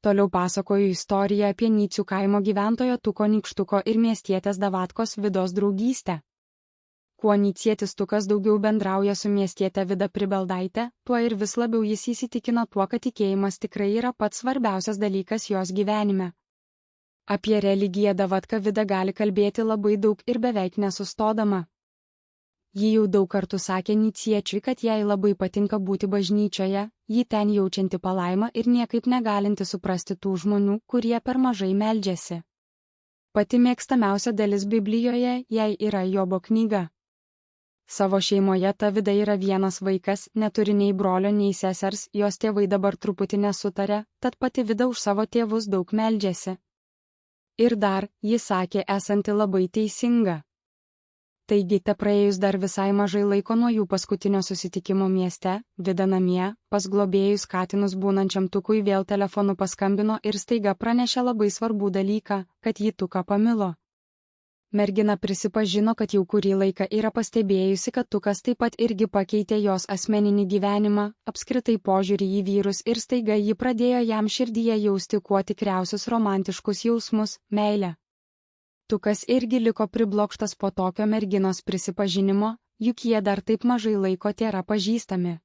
Toliau pasakoju istoriją apie Nycių kaimo gyventojo Tuko Nykštuko ir miestietės Davatkos Vidos draugystę. Kuo nycietis Tukas daugiau bendrauja su miestiete Vida Pribeldaite, tuo ir vis labiau jis įsitikina tuo, kad tikėjimas tikrai yra pats svarbiausias dalykas jos gyvenime. Apie religiją Davatka Vida gali kalbėti labai daug ir beveik nesustodama. Ji jau daug kartų sakė nyciečiui, kad jai labai patinka būti bažnyčioje, ji ten jaučianti palaimą ir niekaip negalinti suprasti tų žmonių, kurie per mažai meldžiasi. Pati mėgstamiausia dalis Biblijoje jai yra Jobo knyga. Savo šeimoje ta Vida yra vienas vaikas, neturi nei brolio, nei sesers, jos tėvai dabar truputį nesutarė, tad pati Vida už savo tėvus daug meldžiasi. Ir dar, ji sakė esanti labai teisinga. Taigi, te praėjus dar visai mažai laiko nuo jų paskutinio susitikimo mieste, Vida namie, pas globėjus katinus būnančiam Tukui vėl telefonu paskambino ir staiga pranešė labai svarbų dalyką, kad ji Tuką pamilo. Mergina prisipažino, kad jau kurį laiką yra pastebėjusi, kad Tukas taip pat irgi pakeitė jos asmeninį gyvenimą, apskritai požiūrį į vyrus ir staiga ji pradėjo jam širdyje jausti kuo tikriausius romantiškus jausmus - meilę. Tukas irgi liko priblokštas po tokio merginos prisipažinimo, juk jie dar taip mažai laiko tėra pažįstami.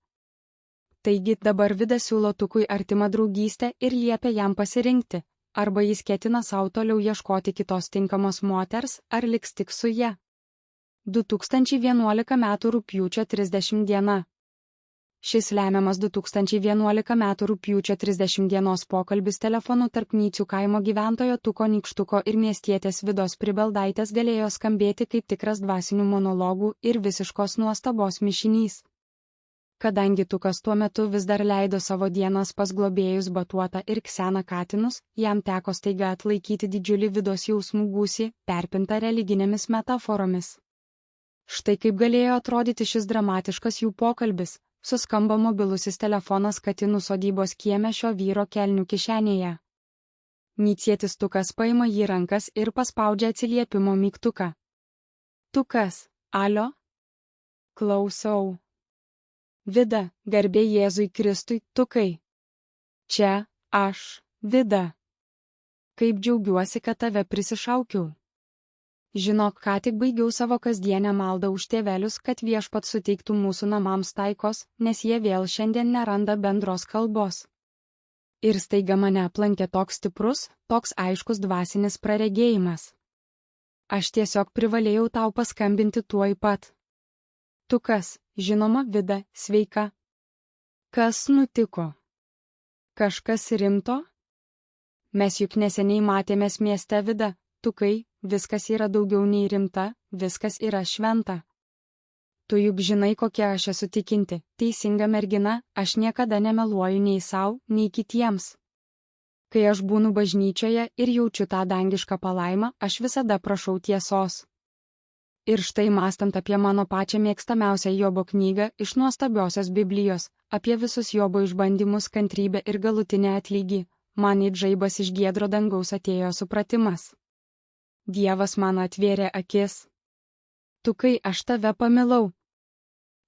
Taigi dabar Vida siūlo Tukui artimą draugystę ir liepia jam pasirinkti, arba jis ketina savo toliau ieškoti kitos tinkamos moters, ar liks tik su ja. 2011 m. rugpjūčio 30 diena. Šis lemiamas 2011 m. rugpjūčio 30 dienos pokalbis telefonu tarp Nycių kaimo gyventojo Tuko Nykštuko ir miestietės Vidos Pribeldaitės galėjo skambėti kaip tikras dvasinių monologų ir visiškos nuostabos mišinys. Kadangi Tukas tuo metu vis dar leido savo dienas pas globėjus Batuotą ir Kseną katinus, jam teko staiga atlaikyti didžiulį Vidos jausmų gūsį, perpintą religinėmis metaforomis. Štai kaip galėjo atrodyti šis dramatiškas jų pokalbis. Suskamba mobilusis telefonas katinų sodybos kieme šio vyro kelnių kišenėje. Nycietis Tukas paima jį rankas ir paspaudžia atsiliepimo mygtuką. Tukas, alio? Klausau. Vida, garbė Jėzui Kristui, Tukai. Čia, aš, Vida. Kaip džiaugiuosi, kad tave prisišaukiau. Žinok, ką tik baigiau savo kasdienę maldą už tėvelius, kad Viešpats suteiktų mūsų namams taikos, nes jie vėl šiandien neranda bendros kalbos. Ir staiga mane aplankė toks stiprus, toks aiškus dvasinis praregėjimas. Aš tiesiog privalėjau tau paskambinti tuoj pat. Tukas, žinoma, Vida, sveika. Kas nutiko? Kažkas rimto? Mes juk neseniai matėmės mieste, Vida, Tukai. Viskas yra daugiau nei rimta, viskas yra šventa. Tu juk žinai, kokia aš esu tikinti, teisinga mergina, aš niekada nemeluoju nei savo, nei kitiems. Kai aš būnu bažnyčioje ir jaučiu tą dangišką palaimą, aš visada prašau tiesos. Ir štai mąstant apie mano pačią mėgstamiausią Jobo knygą iš nuostabiosios Biblijos, apie visus Jobo išbandymus, kantrybę ir galutinę atlygį, man it žaibas iš giedro dangaus atėjo supratimas. Dievas man atvėrė akis. Tukai, aš tave pamilau.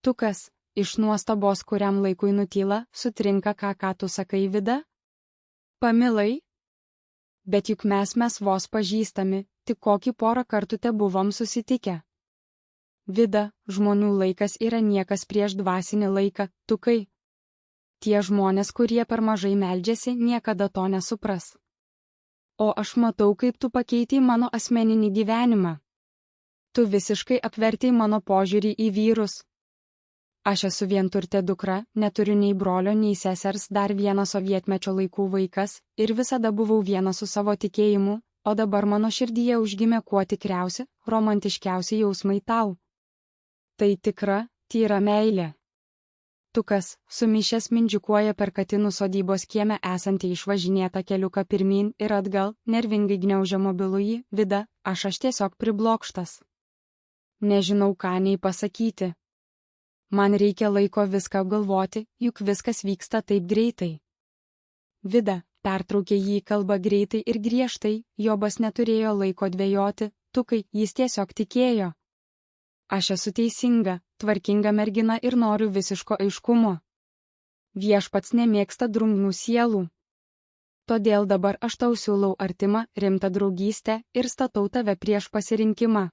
Tukas, iš nuostabos kuriam laikui nutyla, sutrinka ką tu sakai, Vida? Pamilai? Bet juk mes vos pažįstami, tik kokį porą kartų te buvom susitikę. Vida, žmonių laikas yra niekas prieš dvasinį laiką, Tukai. Tie žmonės, kurie per mažai meldžiasi, niekada to nesupras. O aš matau, kaip tu pakeitei mano asmeninį gyvenimą. Tu visiškai apvertei mano požiūrį į vyrus. Aš esu vienturtė dukra, neturiu nei brolio, nei sesers, dar vienas sovietmečio laikų vaikas, ir visada buvau vienas su savo tikėjimu, o dabar mano širdyje užgimė kuo tikriausi, romantiškiausi jausmai tau. Tai tikra, tyra meilė. Tukas, sumišęs mindžiukuoja per katinų sodybos kieme esantį išvažinėtą keliuką pirmyn ir atgal, nervingai gniaužia mobilųjį, Vida, aš tiesiog priblokštas. Nežinau, ką nei pasakyti. Man reikia laiko viską apgalvoti, juk viskas vyksta taip greitai. Vida, pertraukė jį kalbą greitai ir griežtai, Jobas neturėjo laiko dvejoti, Tukai, jis tiesiog tikėjo. Aš esu teisinga, tvarkinga mergina ir noriu visiško aiškumo. Viešpats nemėgsta drungnų sielų. Todėl dabar aš tau siūlau artimą, rimtą draugystę ir statau tave prieš pasirinkimą.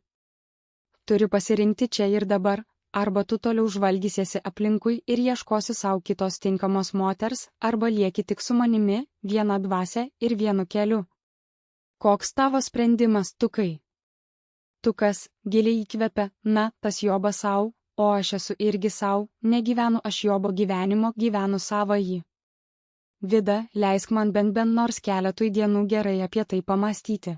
Turi pasirinkti čia ir dabar, arba tu toliau žvalgysiesi aplinkui ir ieškosi savo kitos tinkamos moters, arba lieki tik su manimi, viena dvasia ir vienu keliu. Koks tavo sprendimas, Tukai? Tukas giliai įkvepia, na, tas Jobas sau, o aš esu irgi sau, negyvenu aš Jobo gyvenimo, gyvenu savąjį. Vida, leisk man bent nors keletui dienų gerai apie tai pamastyti.